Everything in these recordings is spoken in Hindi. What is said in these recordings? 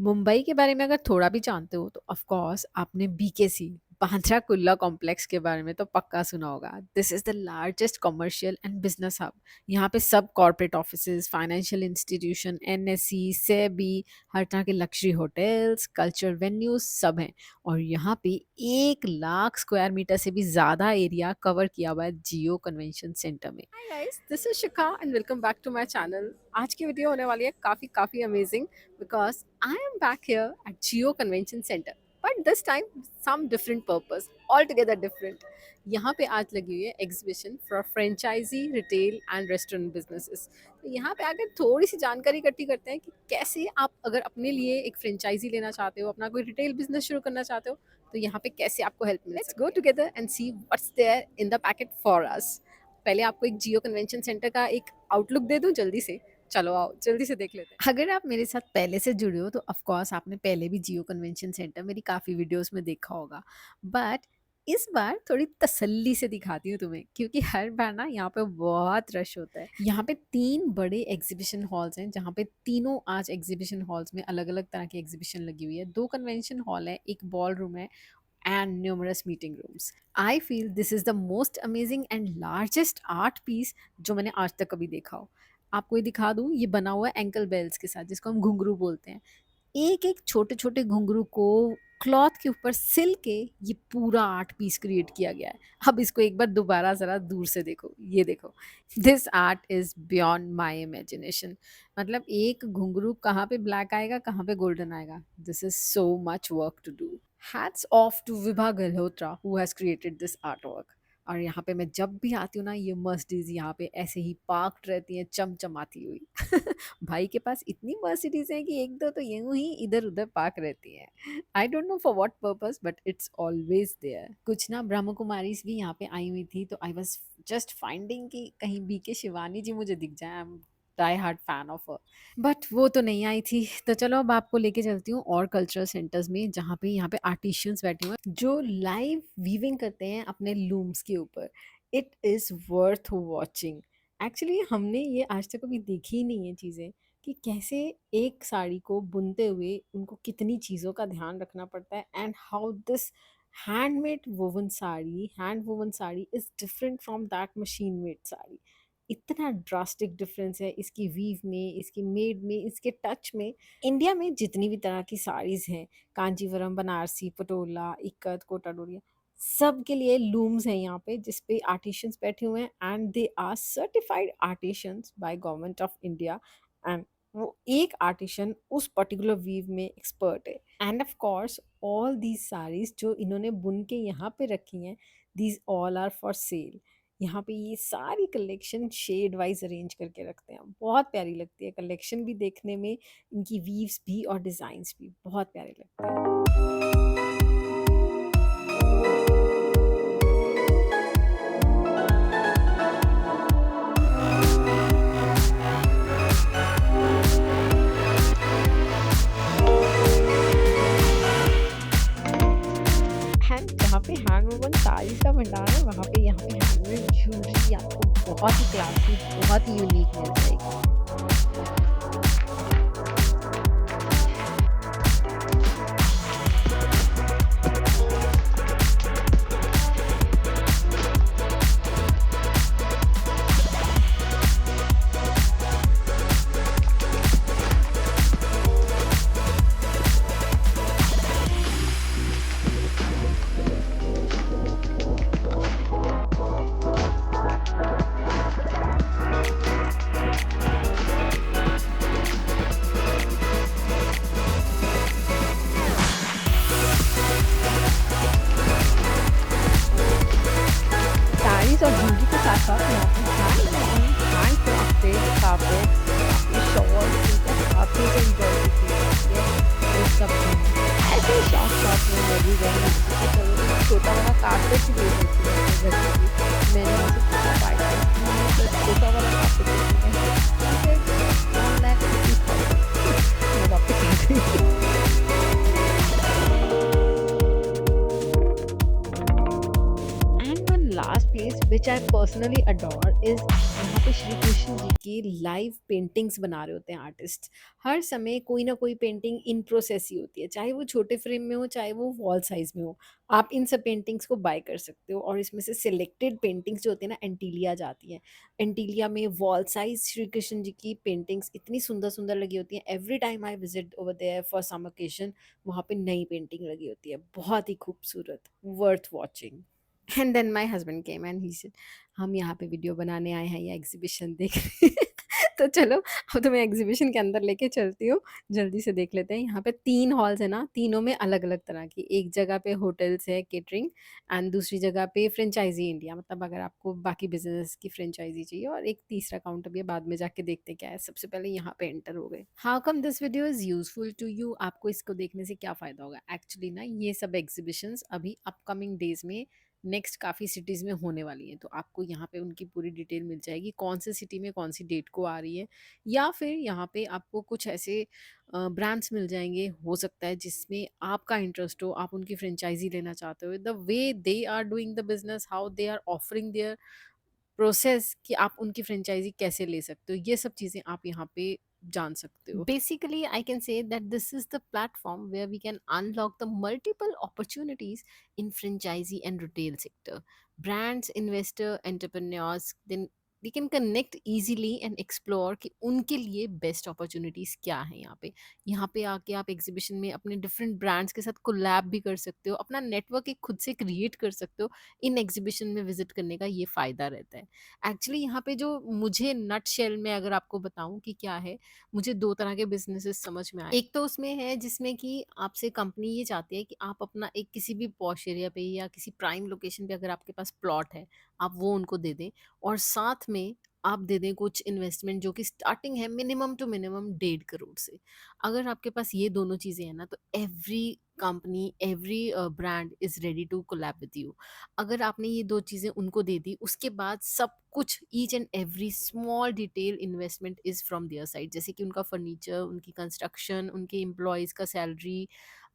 मुंबई के बारे में अगर थोड़ा भी जानते हो तो ऑफ कोर्स आपने बीकेसी बांद्रा कुर्ला कॉम्प्लेक्स के बारे में तो पक्का सुना होगा। This is the largest commercial and business hub. यहाँ पे सब corporate offices, financial institution, NSC, SEBI, हर तरह के लग्जरी होटल्स, कल्चर वेन्यूज सब हैं। और यहाँ पे 1 लाख स्क्वायर मीटर से भी ज्यादा एरिया कवर किया हुआ है जियो कन्वेंशन सेंटर में। Hi guys, this is Shikha and welcome back to my channel. आज की वीडियो होने वाली है काफी काफी amazing because I am back here at Geo Convention Center. But this time some different purpose, altogether different. यहाँ पे आज लगी हुई है exhibition for franchisee retail and restaurant businesses. तो यहाँ पे आकर थोड़ी सी जानकारी इकट्ठी करते हैं कि कैसे आप अगर अपने लिए एक फ्रेंचाइजी लेना चाहते हो, अपना कोई रिटेल बिजनेस शुरू करना चाहते हो, तो यहाँ पे कैसे आपको हेल्प मिले। Let's go together and see what's there in the packet for us. पहले आपको एक जियो कन्वेंशन सेंटर का एक आउटलुक दे दूं जल्दी से। चलो आओ जल्दी से देख लेते हैं। अगर आप मेरे साथ पहले से जुड़े हो तो ऑफ कोर्स आपने पहले भी जियो कन्वेंशन सेंटर मेरी काफ़ी वीडियोस में देखा होगा। बट इस बार थोड़ी तसल्ली से दिखाती हूँ तुम्हें, क्योंकि हर बार ना यहाँ पे बहुत रश होता है। यहाँ पे 3 बड़े एग्जीबिशन हॉल्स हैं, जहाँ पे तीनों आज एग्जीबिशन हॉल्स में अलग अलग तरह की एग्जीबिशन लगी हुई है। 2 कन्वेंशन हॉल है, एक बॉल रूम है and numerous meeting rooms. I feel this is the most amazing and largest art piece जो मैंने आज तक कभी देखा हो। आपको ये दिखा दूँ, ये बना हुआ है एंकल बेल्स के साथ, जिसको हम घुंघरू बोलते हैं। एक एक छोटे छोटे घुंघरू को क्लॉथ के ऊपर सिल के ये पूरा आर्ट पीस क्रिएट किया गया है। अब इसको एक बार दोबारा ज़रा दूर से देखो, ये देखो। This art is beyond my imagination. मतलब एक घुंघरू कहाँ पे ब्लैक आएगा, कहाँ पे गोल्डन आएगा। This is so much work to do. Hats off to Vibha Galhotra who has created this art work. और यहाँ पे मैं जब भी आती हूँ ना, ये मर्सिडीज यहाँ पे ऐसे ही पार्क्ड रहती हैं चमचमाती हुई। भाई के पास इतनी मर्सिडीज हैं कि एक दो तो यूं ही इधर उधर पार्क रहती हैं। I don't know for what purpose but it's always there. कुछ ना ब्रह्म कुमारीज भी यहाँ पे आई हुई थी, तो आई वाज जस्ट फाइंडिंग कि कहीं बीके शिवानी जी मुझे दिख जाए। I am die hard fan of her, but वो तो नहीं आई थी। तो चलो अब आपको लेके चलती हूँ और कल्चरल सेंटर्स में, जहाँ पे यहाँ पे आर्टिशियंस बैठे हुए हैं जो लाइव वीविंग करते हैं अपने लूम्स के ऊपर। It is worth watching. Actually हमने ये आज तक कभी देखी ही नहीं है चीज़ें, कि कैसे एक साड़ी को बुनते हुए उनको कितनी चीज़ों का ध्यान रखना पड़ता है, and how this hand woven sari is different from that machine made sari. इतना ड्रास्टिक डिफरेंस है इसकी वीव में, इसकी मेड में, इसके टच में। इंडिया में जितनी भी तरह की साड़ीज हैं, कांजीवरम, बनारसी, पटोला, इक्कत, कोटा डोरिया, सब के लिए लूम्स हैं यहाँ पे, जिस पे आर्टिशियंस बैठे हुए हैं, and they are certified artisans by government of India. And वो एक आर्टिशियन उस पर्टिकुलर वीव में एक्सपर्ट है। And of course all these saris जो इन्होंने बुन के यहाँ पे रखी हैं, these all are for sale. यहाँ पे ये सारी कलेक्शन शेड वाइज अरेंज करके रखते हैं। बहुत प्यारी लगती है कलेक्शन भी देखने में, इनकी वीव्स भी और डिज़ाइंस भी बहुत प्यारे लगते हैं। एंड जहाँ पे हैंड वूवन साड़ी का भंडार है, वहाँ पे यहाँ पे हैंडमेड ज्वेलरी आपको बहुत ही क्लासी, बहुत ही यूनिक मिल जाएगी। साड़ीज़ और ज्वेलरी के साथ-साथ यहाँ पे हैंड क्राफ्टेड कार्पेट्स, ये शॉल्स, इनका काफ़ी एन्जॉय करती है वो सब भी। ऐसे शॉप में मैं भी गई, चलो छोटा-बड़ा कार्पेट भी ले सकती हूँ अपने घर पे भी। मैंने उनसे पूछा 5 छोटा वाला कार्पेट लेती है, फिर 1,50,000 मैं वापस आ गई। And one last place which which I personally adore is यहाँ पे श्री कृष्ण जी की लाइव पेंटिंग्स बना रहे होते हैं आर्टिस्ट। हर समय कोई ना कोई पेंटिंग इन प्रोसेस ही होती है, चाहे वो छोटे फ्रेम में हो, चाहे वो वॉल साइज में हो। आप इन सब पेंटिंग्स को बाय कर सकते हो और इसमें से सिलेक्टेड पेंटिंग्स जो होती है ना, एंटीलिया जाती हैं। एंटीलिया में वॉल साइज श्री कृष्ण जी की पेंटिंग्स इतनी सुंदर सुंदर लगी होती हैं। Every time I visit over there for some occasion, वहाँ पे नई पेंटिंग लगी होती है, बहुत ही खूबसूरत, worth watching. And then my husband came and he said, हम यहाँ पे वीडियो बनाने आए हैं या एग्जीबिशन देखने। तो चलो, अब तो मैं एग्जीबिशन के अंदर लेके चलती हूँ, जल्दी से देख लेते हैं। यहाँ पे 3 हॉल्स है ना, तीनों में अलग-अलग तरह की। एक जगह पे होटल्स है, केटरिंग, एंड दूसरी जगह पे फ्रेंचाइज़ी इंडिया, मतलब अगर आपको बाकी बिज़नेस की फ्रेंचाइज़ी चाहिए, और एक तीसरा काउंटर भी है, बाद में जाके देखते हैं क्या है। सबसे पहले यहाँ पे एंटर हो गए। How come this video is useful to you? आपको इसको देखने से क्या फ़ायदा होगा? एक्चुअली ना, ये सब एग्जीबिशंस अभी अपकमिंग डेज़ में नेक्स्ट काफ़ी सिटीज़ में होने वाली हैं, तो आपको यहाँ पे उनकी पूरी डिटेल मिल जाएगी, कौन से सिटी में कौन सी डेट को आ रही है। या फिर यहाँ पे आपको कुछ ऐसे ब्रांड्स मिल जाएंगे, हो सकता है जिसमें आपका इंटरेस्ट हो, आप उनकी फ्रेंचाइजी लेना चाहते हो, the way they are doing the business, how they are offering their process, कि आप उनकी फ्रेंचाइजी कैसे ले सकते हो, ये सब चीज़ें आप यहाँ पे जान सकते हो। Basically I can say that this is the platform where we can unlock the multiple opportunities in franchisee and retail sector. Brands, investor, entrepreneurs, then we can connect easily and explore कि उनके लिए बेस्ट अपॉर्चुनिटीज़ क्या हैं यहाँ पे। यहाँ पे आके आप एग्जीबिशन में अपने डिफरेंट ब्रांड्स के साथ कोलैब भी कर सकते हो, अपना नेटवर्क एक खुद से क्रिएट कर सकते हो। इन एग्जीबिशन में विजिट करने का ये फ़ायदा रहता है। एक्चुअली यहाँ पे जो मुझे नट शेल में अगर आपको बताऊँ कि क्या है, मुझे 2 तरह के बिज़नेसेस समझ में आए। एक तो उसमें है जिसमें कि आपसे कंपनी ये चाहती है कि आप अपना एक किसी भी पॉश एरिया पे या किसी प्राइम लोकेशन पे अगर आपके पास प्लॉट है, आप वो उनको दे दें, और साथ में आप दे दें कुछ इन्वेस्टमेंट जो कि स्टार्टिंग है मिनिमम टू मिनिमम 1.5 करोड़ से। अगर आपके पास ये दोनों चीज़ें हैं ना, तो every company, every brand is ready to collab with you. अगर आपने ये 2 चीज़ें उनको दे दी, उसके बाद सब कुछ each and every small detail investment is from their side, जैसे कि उनका फर्नीचर, उनकी कंस्ट्रक्शन, उनके एम्प्लॉयज़ का सैलरी,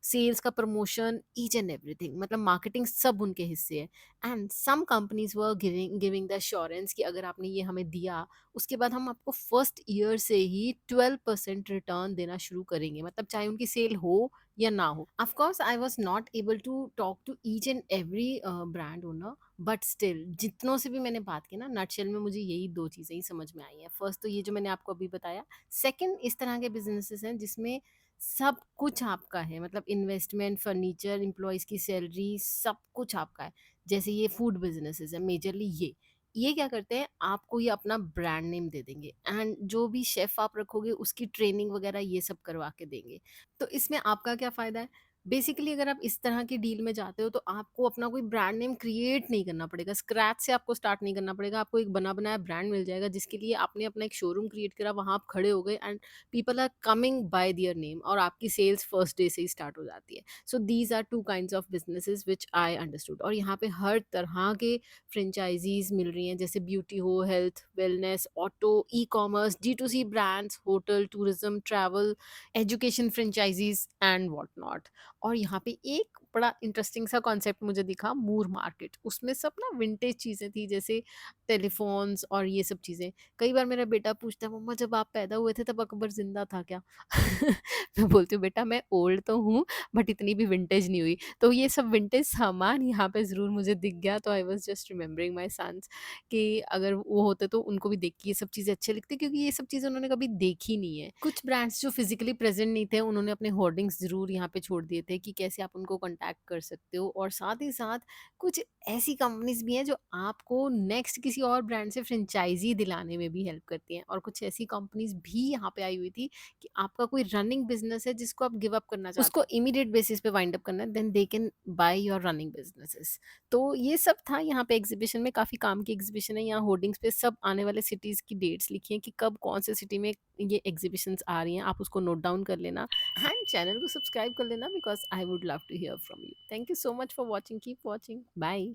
सेल्स का प्रमोशन, ईच एंड एवरीथिंग, मतलब मार्केटिंग सब उनके हिस्से है। And some companies were giving giving the assurance कि अगर आपने ये हमें दिया, उसके बाद हम आपको फर्स्ट ईयर से ही 12% रिटर्न देना शुरू करेंगे, मतलब चाहे उनकी सेल हो या ना हो। Of course I was not able to talk to each and every brand owner, but still जितनों से भी मैंने बात की ना, नटशेल में मुझे यही 2 चीज़ें ही समझ में आई हैं। फर्स्ट तो ये जो मैंने आपको अभी बताया, सेकंड इस तरह के बिज़नेसेस हैं जिसमें सब कुछ आपका है, मतलब इन्वेस्टमेंट, फर्नीचर, एम्प्लॉइज़ की सैलरी, सब कुछ आपका है। जैसे ये फूड बिज़नेसेस हैं मेजरली ये। ये क्या करते हैं, आपको ये अपना ब्रांड नेम दे देंगे, एंड जो भी शेफ़ आप रखोगे उसकी ट्रेनिंग वगैरह ये सब करवा के देंगे। तो इसमें आपका क्या फ़ायदा है? बेसिकली अगर आप इस तरह की डील में जाते हो, तो आपको अपना कोई ब्रांड नेम क्रिएट नहीं करना पड़ेगा, स्क्रैच से आपको स्टार्ट नहीं करना पड़ेगा, आपको एक बना-बनाया ब्रांड मिल जाएगा जिसके लिए आपने अपना एक शोरूम क्रिएट करा, वहाँ आप खड़े हो गए, and people are coming by their name, और आपकी सेल्स फर्स्ट डे से ही स्टार्ट हो जाती है। So these are 2 kinds of businesses which I understood, और यहाँ पे हर तरह के फ्रेंचाइज़ीज़ मिल रही हैं, जैसे ब्यूटी हो, health, wellness, auto, e-commerce, D2C brands, hotel, tourism, travel, education franchisees and what not. और यहाँ पे एक बड़ा इंटरेस्टिंग सा कॉन्सेप्ट मुझे दिखा, मूर मार्केट। उसमें सब ना विंटेज चीज़ें थी, जैसे टेलीफ़ोन्स और ये सब चीज़ें। कई बार मेरा बेटा पूछता है, मम्मा जब आप पैदा हुए थे तब अकबर ज़िंदा था क्या? मैं बोलती हूँ, बेटा मैं ओल्ड तो हूँ, बट इतनी भी विंटेज नहीं हुई। तो ये सब विंटेज सामान यहाँ पे ज़रूर मुझे दिख गया, तो I was just remembering my sons कि अगर वो होते तो उनको भी देख के ये सब चीज़ें अच्छी लगती, क्योंकि ये सब चीज़ें उन्होंने कभी देखी नहीं है। कुछ ब्रांड्स जो फिज़िकली प्रेज़ेंट नहीं थे, उन्होंने अपने होर्डिंग्स ज़रूर यहाँ पे छोड़ दिए थे कि कैसे आप उनको कॉन्टैक्ट कर सकते हो, और साथ ही साथ कुछ ऐसी कंपनीज़ भी हैं जो आपको नेक्स्ट किसी और ब्रांड से फ्रेंचाइज़ी दिलाने में भी हेल्प करती हैं, और कुछ ऐसी कंपनीज़ भी यहाँ पे आई हुई थी कि आपका कोई रनिंग बिज़नेस है जिसको आप गिव अप करना चाहते हो, उसको इमीडिएट बेसिस पे वाइंड अप करना है, then they can buy your running businesses. तो ये सब था यहाँ पे एग्ज़िबिशन में, काफ़ी काम की एग्ज़िबिशन है। यहाँ होर्डिंग्स पे सब आने वाले सिटीज़ की डेट्स लिखी हैं कि कब कौन से सिटी में ये एग्ज़िबिशन्स आ रही हैं, आप उसको नोट डाउन कर लेना, एंड चैनल को सब्सक्राइब कर लेना, because I would love to hear from you. Thank you so much for watching, keep watching, bye.